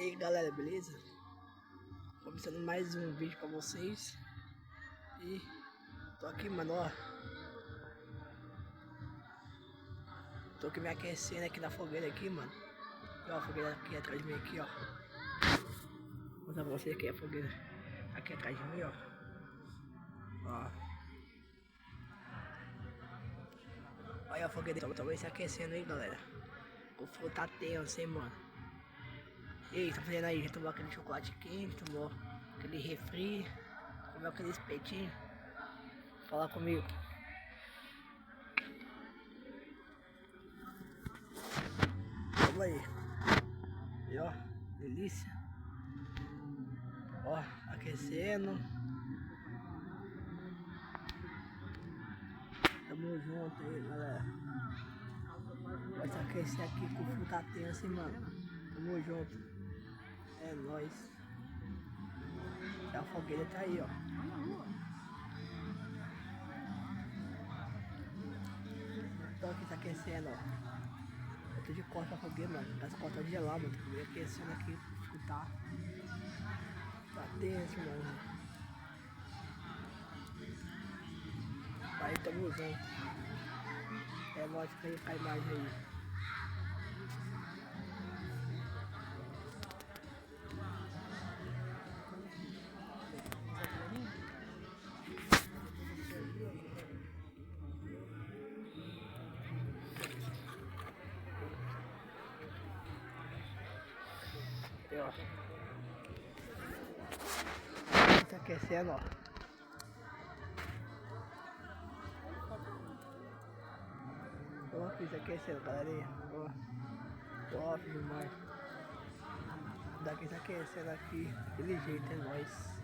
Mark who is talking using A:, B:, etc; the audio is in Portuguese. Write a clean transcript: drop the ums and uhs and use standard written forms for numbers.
A: E aí galera, beleza? Começando mais um vídeo pra vocês. E tô aqui, mano, ó. Tô aqui me aquecendo aqui na fogueira aqui, mano. Ó, a fogueira aqui atrás de mim aqui, ó. Vou mostrar pra vocês aqui a fogueira aqui atrás de mim, ó. Ó. Olha a fogueira, tô se aquecendo aí, galera. O fogo tá tenso, hein, mano. E aí, tá fazendo aí? Já tomou aquele chocolate quente, tomou aquele refri, comeu aquele espetinho? Fala comigo. Vamos aí. E ó, delícia. Ó, aquecendo. Tamo junto aí, galera. Pode aquecer aqui que o frio tá tenso, hein, mano. Tamo junto. É nóis. E a fogueira tá aí, ó. Tô aqui se aquecendo, ó. Eu tô de costas pra fogueira, mano. As costas geladas, mano. Tô me aquecendo aqui pra escutar. Tá tenso, mano. Aí tamo junto. É nóis que aí cai mais aí. E, ó. Tá aquecendo, ó. Tô aqui se aquecendo, galerinha. Ó. Top demais. Daqui se aquecendo aqui. Daquele jeito, é nóis.